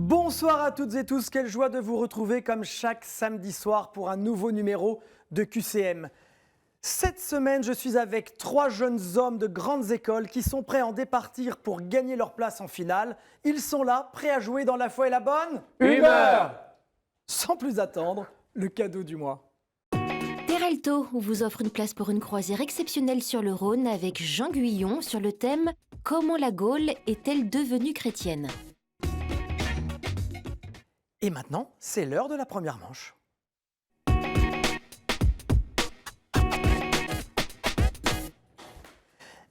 Bonsoir à toutes et tous, quelle joie de vous retrouver comme chaque samedi soir pour un nouveau numéro de QCM. Cette semaine, je suis avec 3 jeunes hommes de grandes écoles qui sont prêts à en départir pour gagner leur place en finale. Ils sont là, prêts à jouer dans la foi et la bonne humeur. Sans plus attendre, le cadeau du mois. Terrelto vous offre une place pour une croisière exceptionnelle sur le Rhône avec Jean Guyon sur le thème « Comment la Gaule est-elle devenue chrétienne ?» Et maintenant, c'est l'heure de la première manche.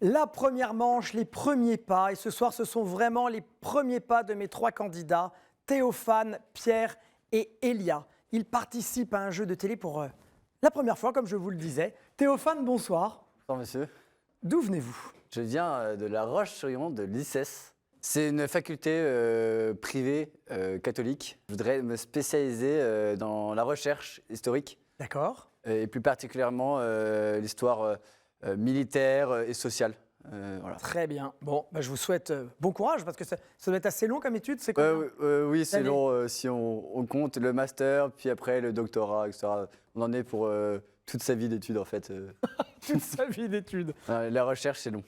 La première manche, les premiers pas. Et ce soir, ce sont vraiment les premiers pas de mes 3 candidats, Théophane, Pierre et Elia. Ils participent à un jeu de télé pour la première fois, comme je vous le disais. Théophane, bonsoir. Bonsoir monsieur. D'où venez-vous? Je viens de La Roche-sur-Yon, de l'ICES. C'est une faculté privée catholique. Je voudrais me spécialiser dans la recherche historique D'accord. et plus particulièrement l'histoire militaire et sociale. Voilà. Très bien. Bon, je vous souhaite bon courage parce que ça doit être assez long comme étude. C'est quoi? Oui, c'est Allez. long si on compte le master, puis après le doctorat, etc. On en est pour toute sa vie d'études en fait. Toute sa vie d'études. La recherche, c'est long.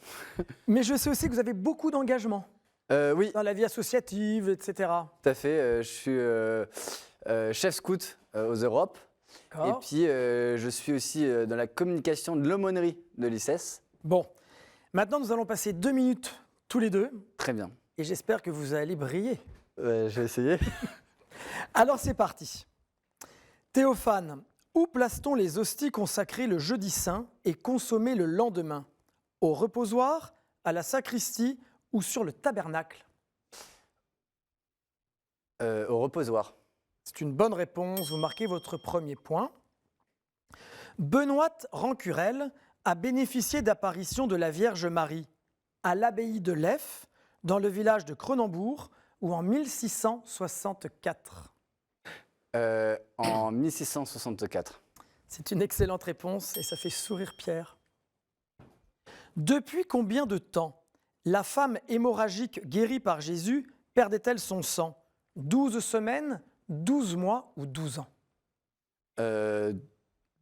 Mais je sais aussi que vous avez beaucoup d'engagement Oui, dans la vie associative, etc. tout à fait. Je suis chef scout aux Europes. Et D'accord. puis, je suis aussi dans la communication de l'aumônerie de l'ICES. Bon, maintenant nous allons passer 2 minutes tous les deux Très bien. et j'espère que vous allez briller. Je vais essayer. Alors c'est parti. Théophane, où place-t-on les hosties consacrées le jeudi saint et consommées le lendemain? Au reposoir, à la sacristie ou sur le tabernacle? Au reposoir. C'est une bonne réponse, vous marquez votre premier point. Benoît Rancurel a bénéficié d'apparitions de la Vierge Marie à l'abbaye de Leffes, dans le village de Cronenbourg, ou en 1664. En 1664. C'est une excellente réponse et ça fait sourire Pierre. Depuis combien de temps la femme hémorragique guérie par Jésus perdait-elle son sang? 12 semaines, 12 mois ou 12 ans?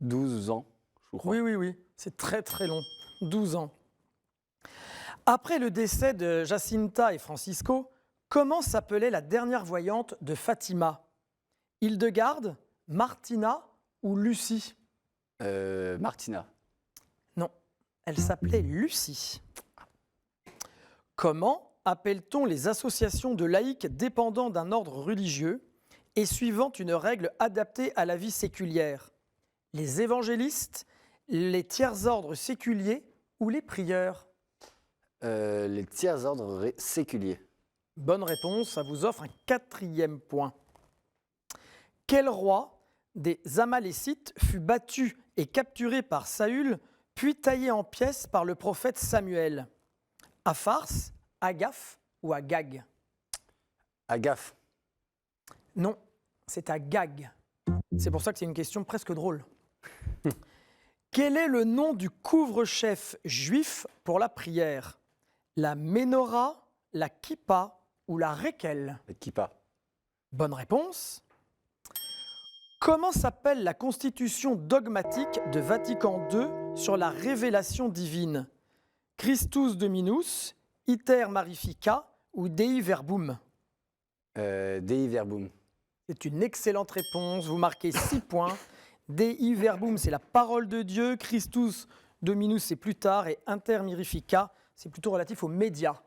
12 ans, je crois. Oui, c'est très très long, 12 ans. Après le décès de Jacinta et Francisco, comment s'appelait la dernière voyante de Fatima? Hildegarde, Martina ou Lucie? Martina. Non, elle s'appelait Lucie. Comment appelle-t-on les associations de laïcs dépendant d'un ordre religieux et suivant une règle adaptée à la vie séculière? Les évangélistes, les tiers-ordres séculiers ou les prieurs? Les tiers ordres séculiers. Bonne réponse, ça vous offre un 4e point. Quel roi des Amalécites fut battu et capturé par Saül, puis taillé en pièces par le prophète Samuel? Aphars, Agaph ou Agag? Agaph. Non, c'est Agag. C'est pour ça que c'est une question presque drôle. Quel est le nom du couvre-chef juif pour la prière? La Ménorah, la Kippa ou la Rékel? Kippa. Bonne réponse. Comment s'appelle la constitution dogmatique de Vatican II sur la révélation divine? Christus Dominus, Iter Marifica ou Dei Verbum? Dei Verbum. C'est une excellente réponse, vous marquez 6 points. Dei Verbum, c'est la parole de Dieu. Christus Dominus, c'est plus tard. Et Inter Mirifica, c'est plutôt relatif aux médias.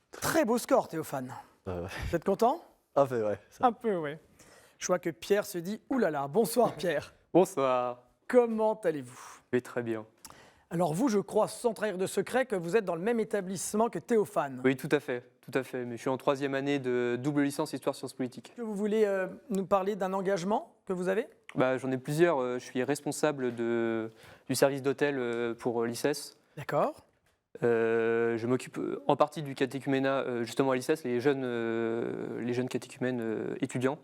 Très beau score, Théophane. Vous êtes content? Ah, c'est vrai. Ça. Un peu, oui. Je vois que Pierre se dit « Ouh là là, bonsoir Pierre. Bonsoir, Comment allez-vous ?» je vais très bien. Alors vous, je crois, sans trahir de secret, que vous êtes dans le même établissement que Théophane. Oui, tout à fait. Mais je suis en 3e année de double licence Histoire Sciences Politiques. Est-ce que vous voulez nous parler d'un engagement que vous avez? J'en ai plusieurs. Je suis responsable du service d'hôtel pour l'ICES. D'accord. Je m'occupe en partie du catéchuménat justement à l'ICES, les jeunes catéchumènes étudiants.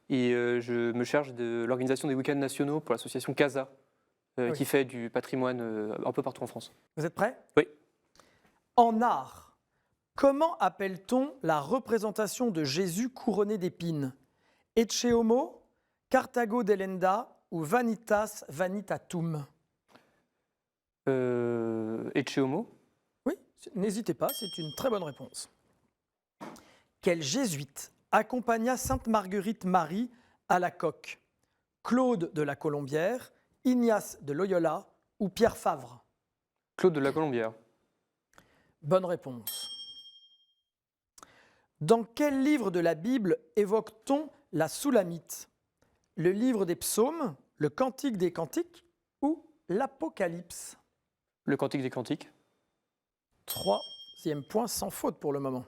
Et je me charge de l'organisation des week-ends nationaux pour l'association CASA, Oui. qui fait du patrimoine un peu partout en France. Vous êtes prêts? Oui. En art, Comment appelle-t-on la représentation de Jésus couronné d'épines? Ecce homo, Carthago delenda ou Vanitas vanitatum? Ecce homo. Oui, n'hésitez pas, c'est une très bonne réponse. Quel jésuite accompagna Sainte Marguerite Marie à la coque? Claude de la Colombière, Ignace de Loyola ou Pierre Favre? Claude de la Colombière. Bonne réponse. Dans quel livre de la Bible évoque-t-on la Soulamite? Le livre des psaumes, le Cantique des cantiques ou l'Apocalypse? Le Cantique des Cantiques. Troisième point sans faute pour le moment.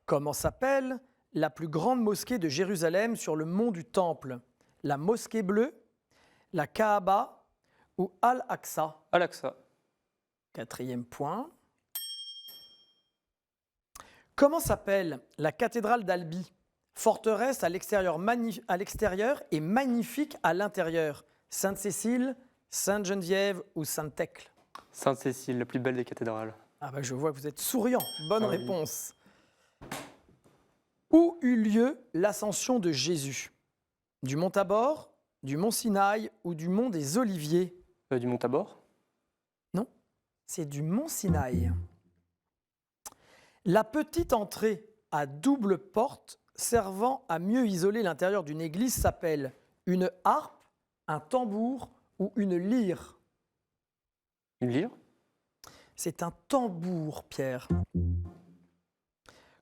Comment s'appelle la plus grande mosquée de Jérusalem sur le mont du Temple? La mosquée bleue, la Kaaba ou Al-Aqsa? Al-Aqsa. Quatrième point. Comment s'appelle la cathédrale d'Albi? Forteresse à l'extérieur et magnifique à l'intérieur. Sainte-Cécile, Sainte-Geneviève ou Sainte-Thècle? Sainte-Cécile, la plus belle des cathédrales. Ah bah je vois que vous êtes souriant. Bonne Ah oui. réponse. Où eut lieu l'ascension de Jésus? Du mont Tabor, du mont Sinaï ou du mont des Oliviers? Du Mont Tabor. Non, c'est du mont Sinaï. La petite entrée à double porte servant à mieux isoler l'intérieur d'une église s'appelle une harpe, un tambour ou une lyre? Une lyre. C'est un tambour, Pierre.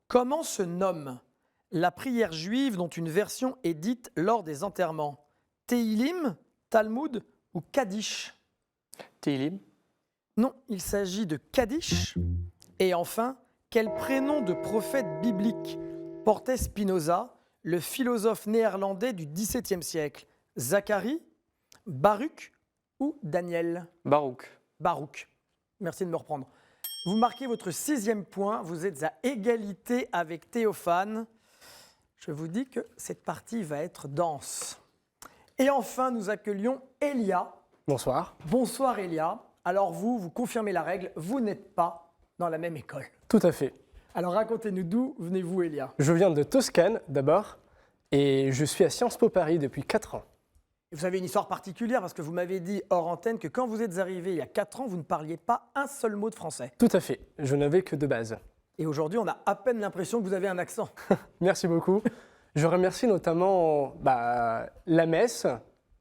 Comment se nomme la prière juive dont une version est dite lors des enterrements? Tehillim, Talmud ou Kaddish? Tehillim. Non, il s'agit de Kaddish. Et enfin, quel prénom de prophète biblique portait Spinoza, le philosophe néerlandais du XVIIe siècle? Zacharie, Baruch ou Daniel? Baruch. Baruch. Merci de me reprendre. Vous marquez votre 6e point. Vous êtes à égalité avec Théophane. Je vous dis que cette partie va être dense. Et enfin, nous accueillons Elia. Bonsoir. Bonsoir Elia. Alors vous confirmez la règle, vous n'êtes pas dans la même école. Tout à fait. Alors racontez-nous d'où venez-vous Elia? Je viens de Toscane d'abord et je suis à Sciences Po Paris depuis 4 ans. Et vous avez une histoire particulière parce que vous m'avez dit hors antenne que quand vous êtes arrivé il y a 4 ans, vous ne parliez pas un seul mot de français. Tout à fait. Je n'avais que de base. Et aujourd'hui, on a à peine l'impression que vous avez un accent. Merci beaucoup. Je remercie notamment la messe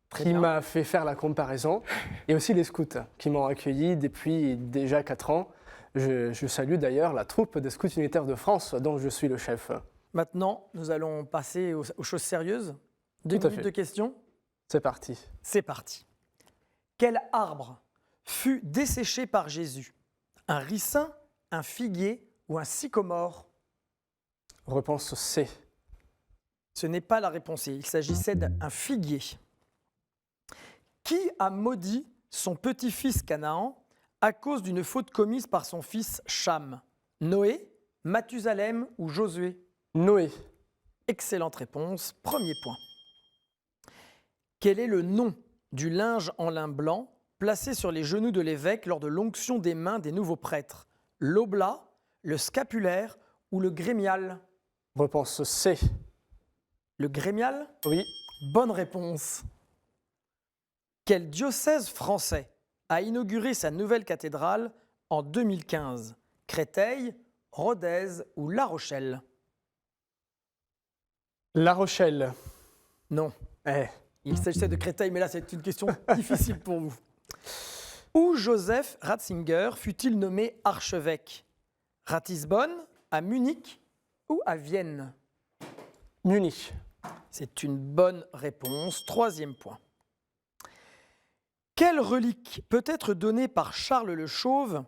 Très qui bien. m'a fait faire la comparaison et aussi les scouts qui m'ont accueilli depuis déjà 4 ans. Je salue d'ailleurs la troupe des scouts unitaires de France dont je suis le chef. Maintenant, nous allons passer aux choses sérieuses. 2 Tout à minutes fait. de questions. C'est parti. C'est parti. Quel arbre fut desséché par Jésus? Un ricin, un figuier ou un sycomore? Réponse C. Ce n'est pas la réponse. Il s'agissait d'un figuier. Qui a maudit son petit-fils Canaan à cause d'une faute commise par son fils Cham? Noé, Mathusalem ou Josué? Noé. Excellente réponse. Premier point. Quel est le nom du linge en lin blanc placé sur les genoux de l'évêque lors de l'onction des mains des nouveaux prêtres? L'oblat, le scapulaire ou le grémial? Réponse C. Le grémial? Oui. Bonne réponse. Quel diocèse français a inauguré sa nouvelle cathédrale en 2015? Créteil, Rodez ou La Rochelle? La Rochelle. Non, Eh. il s'agissait de Créteil, mais là c'est une question difficile pour vous. Où Joseph Ratzinger fut-il nommé archevêque? Ratisbonne, à Munich ou à Vienne? Munich. C'est une bonne réponse. Troisième point. Quelle relique peut être donnée par Charles le Chauve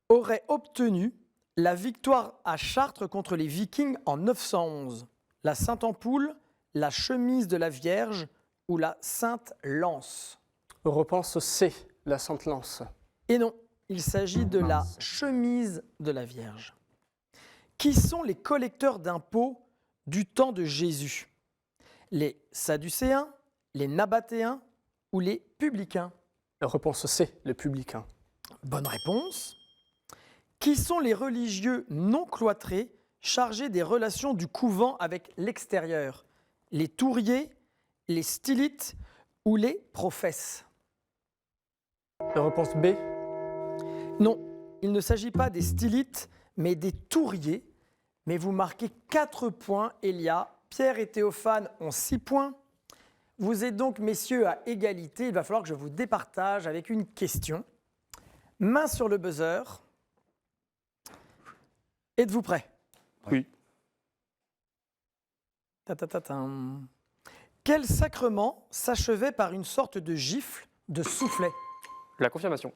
aurait obtenu la victoire à Chartres contre les Vikings en 911? La Sainte Ampoule, la chemise de la Vierge ou la Sainte Lance? Réponse C. La Sainte Lance. Et non, il s'agit de la chemise de la Vierge. Qui sont les collecteurs d'impôts du temps de Jésus? Les Sadducéens, les Nabatéens ou les Publicains? Réponse C. Le publicain. Bonne réponse. Qui sont les religieux non cloîtrés chargés des relations du couvent avec l'extérieur? Les touriers, les stylites ou les professes? Réponse B. Non, il ne s'agit pas des stylites, mais des touriers. Mais vous marquez 4 points, Elia. Pierre et Théophane ont 6 points. Vous êtes donc, messieurs, à égalité. Il va falloir que je vous départage avec une question. Main sur le buzzer. Êtes-vous prêts? Oui. Ta-ta-ta-tam. Quel sacrement s'achevait par une sorte de gifle, de soufflet? La confirmation.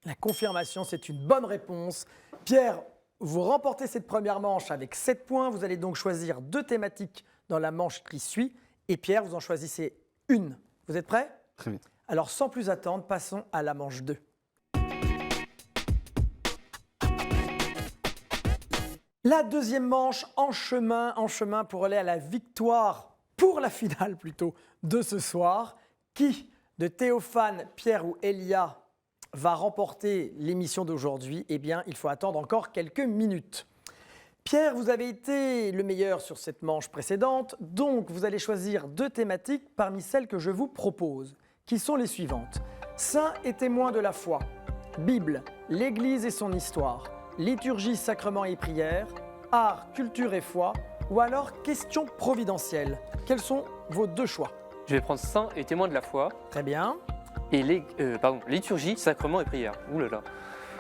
La confirmation, c'est une bonne réponse. Pierre, vous remportez cette première manche avec 7 points. Vous allez donc choisir 2 thématiques dans la manche qui suit. Et Pierre, vous en choisissez une. Vous êtes prêts? Très bien. Alors, sans plus attendre, passons à la manche 2. La deuxième manche en chemin pour aller à la victoire, pour la finale plutôt, de ce soir. Qui de Théophane, Pierre ou Elia va remporter l'émission d'aujourd'hui? Eh bien, il faut attendre encore quelques minutes. Pierre, vous avez été le meilleur sur cette manche précédente, donc vous allez choisir 2 thématiques parmi celles que je vous propose, qui sont les suivantes. Saints et témoins de la foi, Bible, l'Église et son histoire, liturgie, sacrements et prières, art, culture et foi, ou alors questions providentielles. Quels sont vos 2 choix? Je vais prendre saints et témoins de la foi Très bien, et liturgie, sacrement et prière. Ouh là là.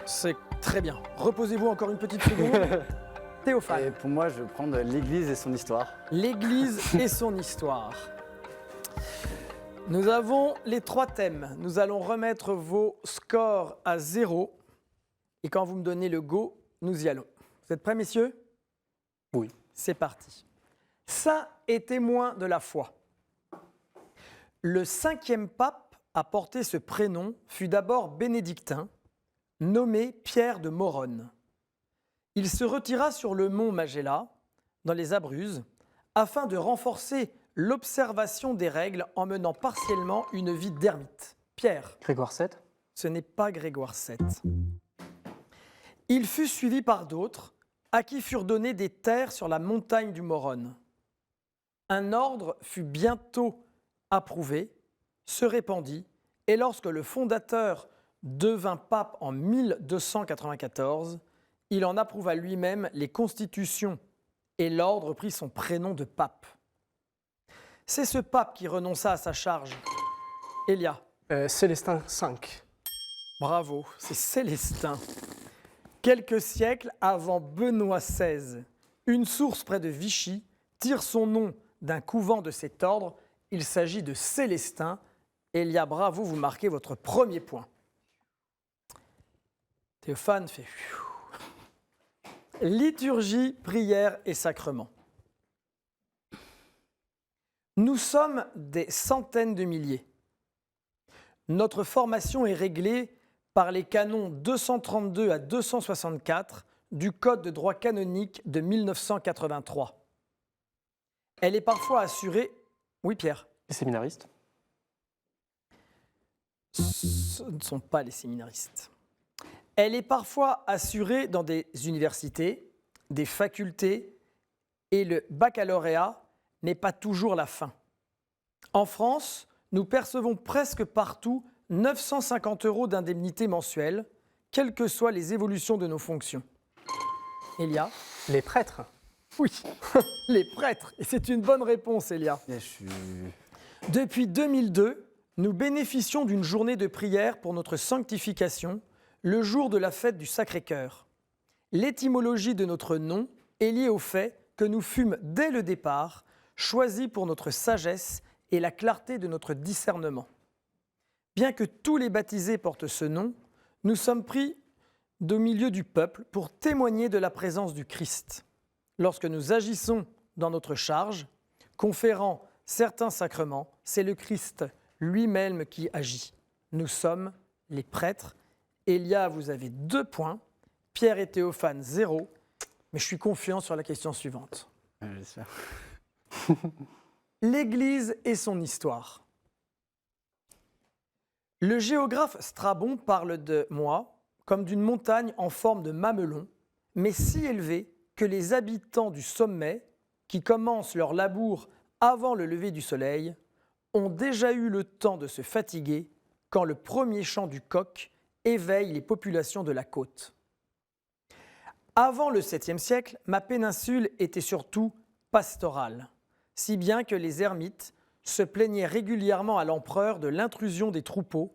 c'est très bien. Reposez-vous encore une petite seconde. Théophane. Et pour moi, je vais prendre l'Église et son histoire. L'Église et son histoire. Nous avons les 3 thèmes. Nous allons remettre vos scores à 0. Et quand vous me donnez le go, nous y allons. Vous êtes prêts, messieurs? Oui. C'est parti. Saint et témoin de la foi. Le 5e pape à porter ce prénom fut d'abord bénédictin, nommé Pierre de Moronne. Il se retira sur le mont Magella, dans les Abruzzes, afin de renforcer l'observation des règles en menant partiellement une vie d'ermite. Pierre, Grégoire VII. ce n'est pas Grégoire VII. Il fut suivi par d'autres, à qui furent données des terres sur la montagne du Moronne. Un ordre fut bientôt approuvé, se répandit, et lorsque le fondateur devint pape en 1294, il en approuva lui-même les constitutions et l'ordre prit son prénom de pape. C'est ce pape qui renonça à sa charge. Elia, Célestin V. bravo, c'est Célestin. Quelques siècles avant Benoît XVI, une source près de Vichy tire son nom d'un couvent de cet ordre. Il s'agit de Célestin. Elia, bravo, vous marquez votre premier point. Théophane fait... Liturgie, prière et sacrement. Nous sommes des centaines de milliers. Notre formation est réglée par les canons 232 à 264 du Code de droit canonique de 1983. Elle est parfois assurée... Oui, Pierre? Les séminaristes. Ce ne sont pas les séminaristes. Elle est parfois assurée dans des universités, des facultés, et le baccalauréat n'est pas toujours la fin. En France, nous percevons presque partout 950 € d'indemnité mensuelle, quelles que soient les évolutions de nos fonctions. Elia? Les prêtres. Oui, les prêtres. Et c'est une bonne réponse, Elia. Et je suis... Depuis 2002, nous bénéficions d'une journée de prière pour notre sanctification, le jour de la fête du Sacré-Cœur. L'étymologie de notre nom est liée au fait que nous fûmes, dès le départ, choisis pour notre sagesse et la clarté de notre discernement. Bien que tous les baptisés portent ce nom, nous sommes pris au milieu du peuple pour témoigner de la présence du Christ. Lorsque nous agissons dans notre charge, conférant certains sacrements, c'est le Christ lui-même qui agit. Nous sommes les prêtres. Elia, vous avez 2 points. Pierre et Théophane, 0. Mais je suis confiant sur la question suivante. J'espère. L'Église et son histoire. Le géographe Strabon parle de moi comme d'une montagne en forme de mamelon, mais si élevée que les habitants du sommet, qui commencent leur labour avant le lever du soleil, ont déjà eu le temps de se fatiguer quand le premier chant du coq éveille les populations de la côte. Avant le 7e siècle, ma péninsule était surtout pastorale, si bien que les ermites se plaignaient régulièrement à l'empereur de l'intrusion des troupeaux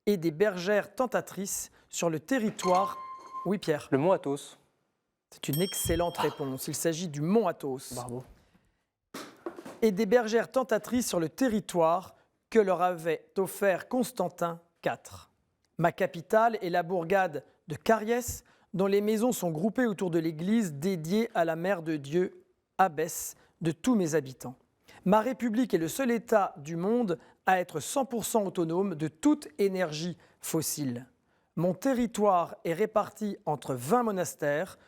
et des bergères tentatrices sur le territoire. Oui, Pierre, Le mont Athos. c'est une excellente réponse. Il s'agit du mont Athos. Bravo. Et des bergères tentatrices sur le territoire que leur avait offert Constantin IV. Ma capitale est la bourgade de Cariès, dont les maisons sont groupées autour de l'église dédiée à la Mère de Dieu, abbesse de tous mes habitants. Ma République est le seul État du monde à être 100% autonome de toute énergie fossile. Mon territoire est réparti entre 20 monastères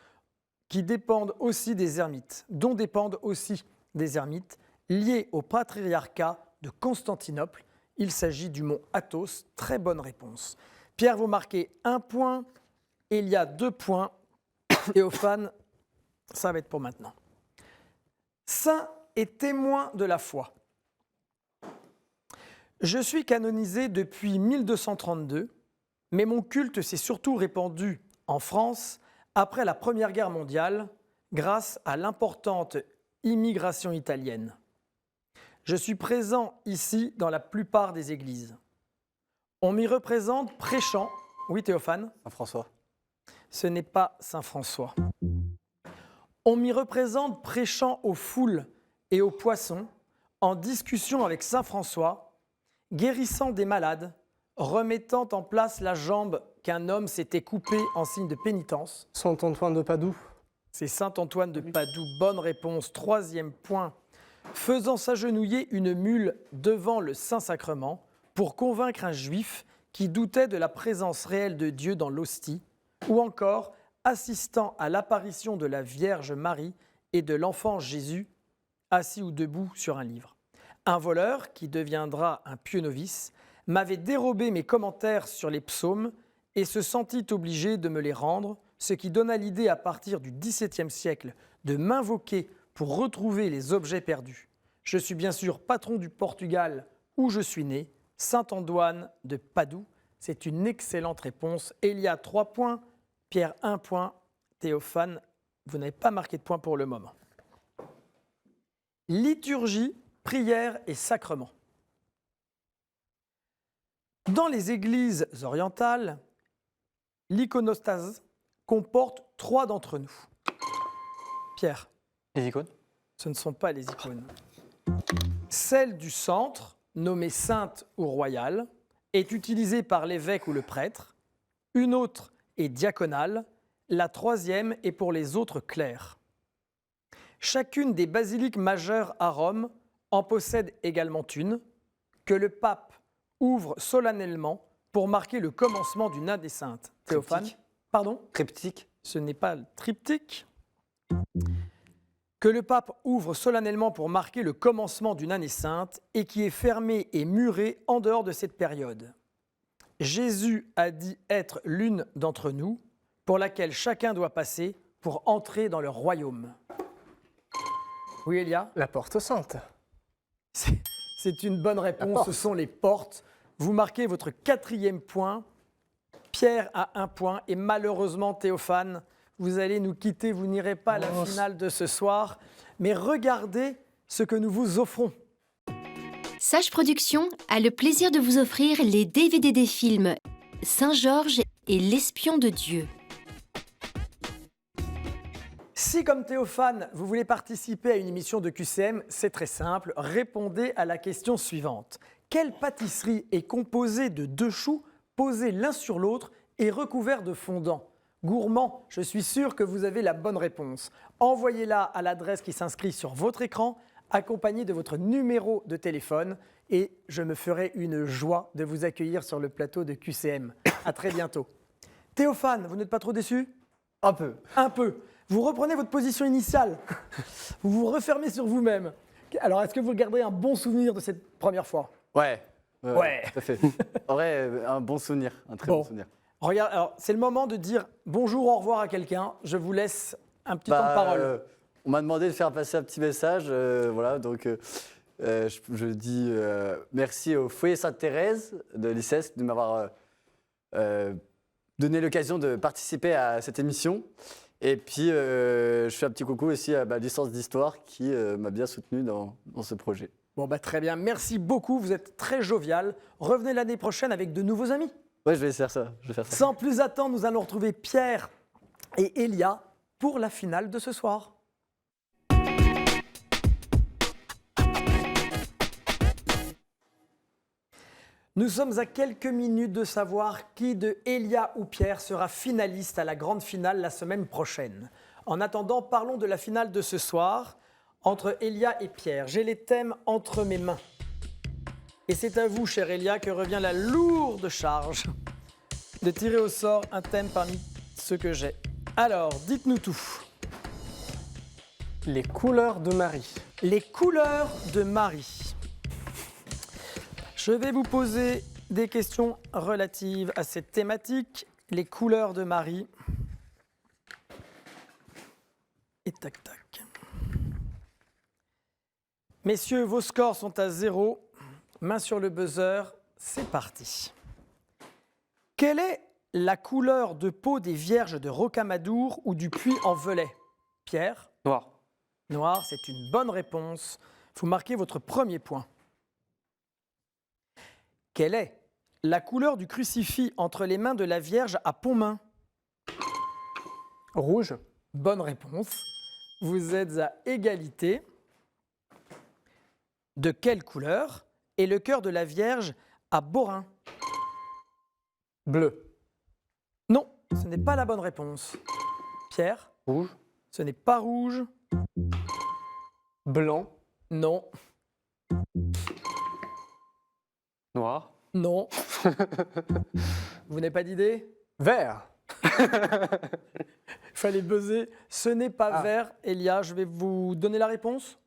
qui dépendent aussi des ermites, dont dépendent aussi des ermites liés au patriarcat de Constantinople. Il s'agit du mont Athos. Très bonne réponse. Pierre, vous marquez 1 point. Elia, 2 points. Théophane, ça va être pour maintenant. Saint et témoin de la foi. Je suis canonisé depuis 1232, mais mon culte s'est surtout répandu en France après la Première Guerre mondiale grâce à l'importante immigration italienne. Je suis présent ici dans la plupart des églises. On m'y représente prêchant. Oui, Théophane? Saint-François. Ce n'est pas Saint François. On m'y représente prêchant aux foules et aux poissons, en discussion avec Saint François, guérissant des malades, remettant en place la jambe qu'un homme s'était coupée en signe de pénitence. Saint Antoine de Padoue. C'est Saint Antoine de Padoue. Bonne réponse. 3e point. Faisant s'agenouiller une mule devant le Saint-Sacrement pour convaincre un juif qui doutait de la présence réelle de Dieu dans l'hostie, ou encore assistant à l'apparition de la Vierge Marie et de l'enfant Jésus, assis ou debout sur un livre. Un voleur, qui deviendra un pieux novice, m'avait dérobé mes commentaires sur les psaumes et se sentit obligé de me les rendre, ce qui donna l'idée à partir du XVIIe siècle de m'invoquer pour retrouver les objets perdus. Je suis bien sûr patron du Portugal où je suis né, Saint-Antoine de Padoue. C'est une excellente réponse. Elia, 3 points. Pierre, 1 point. Théophane, vous n'avez pas marqué de point pour le moment. Liturgie, prière et sacrement. Dans les églises orientales, l'iconostase comporte 3 d'entre nous. Pierre, Les icônes. ce ne sont pas les icônes. Celle du centre, nommée sainte ou royale, est utilisée par l'évêque ou le prêtre. Une autre est diaconale. La 3e est pour les autres clercs. Chacune des basiliques majeures à Rome en possède également une, que le pape ouvre solennellement pour marquer le commencement d'une année sainte. Théophane? Triptyque. Pardon? Triptyque. Ce n'est pas le triptyque. Que le pape ouvre solennellement pour marquer le commencement d'une année sainte et qui est fermée et murée en dehors de cette période. Jésus a dit être l'une d'entre nous, pour laquelle chacun doit passer pour entrer dans le royaume. Oui, Elia? La porte sainte. C'est une bonne réponse, ce sont les portes. Vous marquez votre 4e point. Pierre a 1 point et malheureusement Théophane, vous allez nous quitter, vous n'irez pas à la finale de ce soir. Mais regardez ce que nous vous offrons. Sage Productions a le plaisir de vous offrir les DVD des films Saint-Georges et l'Espion de Dieu. Si, comme Théophane, vous voulez participer à une émission de QCM, c'est très simple. Répondez à la question suivante. Quelle pâtisserie est composée de 2 choux posés l'un sur l'autre et recouverts de fondant? Gourmand, je suis sûr que vous avez la bonne réponse. Envoyez-la à l'adresse qui s'inscrit sur votre écran, accompagné de votre numéro de téléphone. Et je me ferai une joie de vous accueillir sur le plateau de QCM. À très bientôt. Théophane, vous n'êtes pas trop déçu? Un peu. Un peu. Vous reprenez votre position initiale. Vous vous refermez sur vous-même. Alors, est-ce que vous gardez un bon souvenir de cette première fois? Ouais. Ouais. Tout à fait. En vrai, un bon souvenir, un très bon souvenir. Regarde, alors c'est le moment de dire bonjour, au revoir à quelqu'un. Je vous laisse un petit temps de parole. On m'a demandé de faire passer un petit message, voilà, donc je dis merci au Foyer Sainte-Thérèse de l'ICES de m'avoir donné l'occasion de participer à cette émission. Et puis, je fais un petit coucou aussi à ma licence d'histoire qui m'a bien soutenu dans ce projet. Bon, très bien. Merci beaucoup. Vous êtes très jovial. Revenez l'année prochaine avec de nouveaux amis. Ouais, je vais faire ça. Sans plus attendre, nous allons retrouver Pierre et Elia pour la finale de ce soir. Nous sommes à quelques minutes de savoir qui de Elia ou Pierre sera finaliste à la grande finale la semaine prochaine. En attendant, parlons de la finale de ce soir entre Elia et Pierre. J'ai les thèmes entre mes mains. Et c'est à vous, cher Elia, que revient la lourde charge de tirer au sort un thème parmi ceux que j'ai. Alors, dites-nous tout. Les couleurs de Marie. Les couleurs de Marie. Je vais vous poser des questions relatives à cette thématique. Les couleurs de Marie. Et tac, tac. Messieurs, vos scores sont à 0. Main sur le buzzer, c'est parti. Quelle est la couleur de peau des vierges de Rocamadour ou du Puy-en-Velay? Pierre? Noir. Noir, c'est une bonne réponse. Vous marquez votre premier point. Quelle est la couleur du crucifix entre les mains de la Vierge à Pontmain? Rouge. Bonne réponse. Vous êtes à égalité. De quelle couleur est le cœur de la Vierge à Borin? Bleu. Non, ce n'est pas la bonne réponse. Pierre? Rouge. Ce n'est pas rouge. Blanc. Non. Noir. Non. Vous n'avez pas d'idée? Vert. Il fallait buzzer. Ce n'est pas Ah. vert. Elia, je vais vous donner la réponse.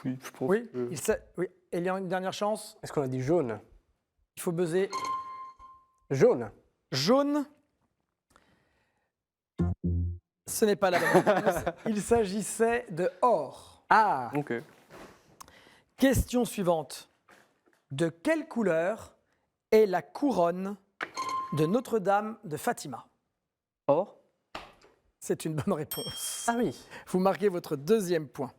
Oui, je pense. Oui, oui. Elia, une dernière chance. Est-ce qu'on a dit jaune? Il faut buzzer. Jaune. Jaune. Ce n'est pas la bonne réponse. Il s'agissait de or. Ah. Ok. Question suivante. De quelle couleur est la couronne de Notre-Dame de Fatima? Or. C'est une bonne réponse. Ah oui. Vous marquez votre deuxième point.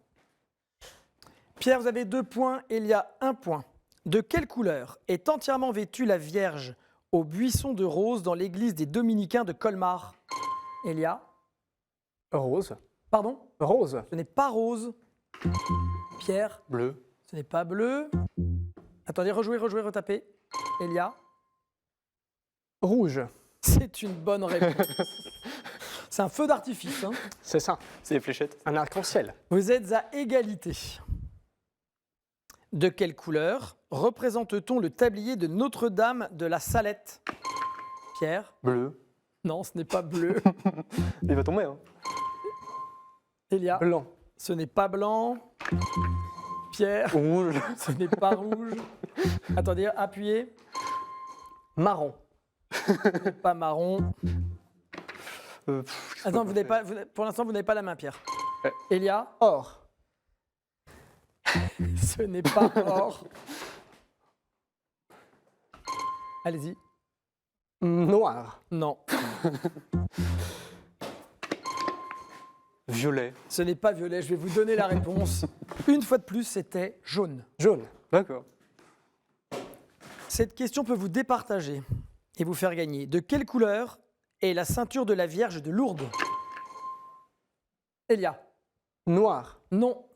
Pierre, vous avez 2 points, Elia 1 point. De quelle couleur est entièrement vêtue la Vierge au buisson de roses dans l'église des Dominicains de Colmar? Elia? Rose. Pardon? Rose. Ce n'est pas rose. Pierre? Bleu. Ce n'est pas bleu. Attendez, rejouez, retapez. Elia? Rouge. C'est une bonne réponse. C'est un feu d'artifice. Hein. C'est ça. C'est les fléchettes. Un arc-en-ciel. Vous êtes à égalité. De quelle couleur représente-t-on le tablier de Notre-Dame de la Salette? Pierre? Bleu. Non, ce n'est pas bleu. Il va tomber, hein. Elia? Blanc. Ce n'est pas blanc. Pierre? Rouge. Ce n'est pas rouge. Attendez, appuyez. Marron. Pas marron. Je sais Attends, pas. pour l'instant, vous n'avez pas la main, Pierre. Ouais. Elia? Or. Ce n'est pas or. Allez-y. Noir. Non. Violet. Ce n'est pas violet. Je vais vous donner la réponse. Une fois de plus, c'était jaune. Jaune. D'accord. Cette question peut vous départager et vous faire gagner. De quelle couleur est la ceinture de la Vierge de Lourdes? Elia? Noir. Non.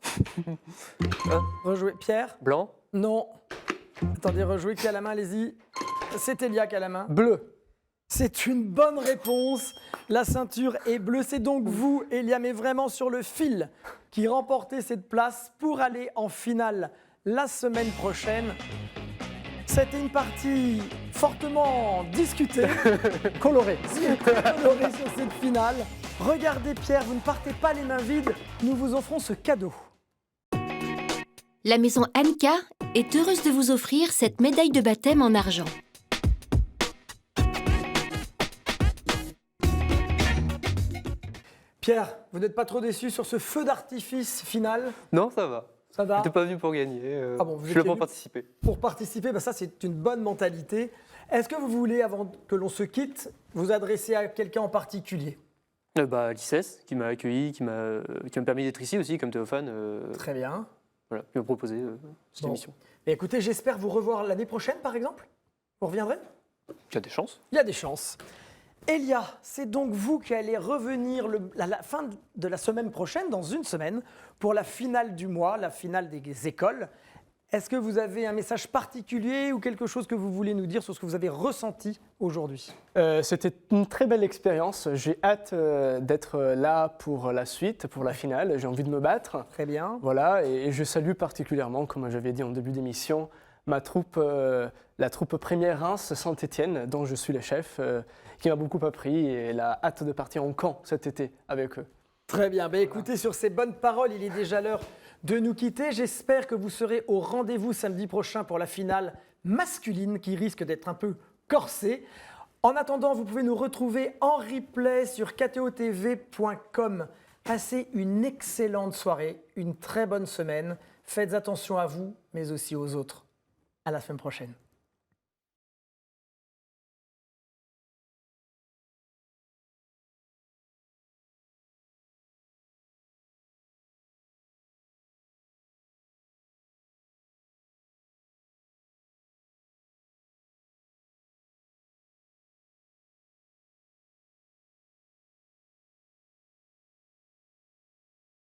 Hein? Rejouez. Pierre? Blanc. Non. Attendez, rejouez. Qui a la main? Allez-y. C'est Elia qui a la main. Bleu. C'est une bonne réponse. La ceinture est bleue. C'est donc vous, Elia, mais vraiment sur le fil, qui remportez cette place pour aller en finale la semaine prochaine. C'était une partie fortement discutée, Coloré. colorée sur cette finale. Regardez Pierre, vous ne partez pas les mains vides. Nous vous offrons ce cadeau. La maison Anka est heureuse de vous offrir cette médaille de baptême en argent. Pierre, vous n'êtes pas trop déçu sur ce feu d'artifice final? Non, ça va. Ça va? J'étais pas venu pour gagner. Ah bon, vous je suis là étiez pour venu participer. Pour participer, bah ça c'est une bonne mentalité. Est-ce que vous voulez, avant que l'on se quitte, vous adresser à quelqu'un en particulier? L'ICES, qui m'a accueilli, qui m'a permis d'être ici aussi, comme Théophane. Très bien. Voilà, qui m'a proposé cette Bon. émission. Et écoutez, j'espère vous revoir l'année prochaine, par exemple. Vous reviendrez? Tu as des chances. Il y a des chances. Elia, c'est donc vous qui allez revenir à la fin de la semaine prochaine, dans une semaine, pour la finale du mois, la finale des écoles. Est-ce que vous avez un message particulier ou quelque chose que vous voulez nous dire sur ce que vous avez ressenti aujourd'hui? C'était une très belle expérience. J'ai hâte d'être là pour la suite, pour la finale. J'ai envie de me battre. Très bien. Voilà, et je salue particulièrement, comme j'avais dit en début d'émission, ma troupe, la troupe première Reims Saint-Étienne, dont je suis le chef, qui m'a beaucoup appris et elle a hâte de partir en camp cet été avec eux. Très bien. Ben, écoutez, sur ces bonnes paroles, il est déjà l'heure de nous quitter. J'espère que vous serez au rendez-vous samedi prochain pour la finale masculine qui risque d'être un peu corsée. En attendant, vous pouvez nous retrouver en replay sur ktotv.com. Passez une excellente soirée, une très bonne semaine. Faites attention à vous, mais aussi aux autres. À la semaine prochaine.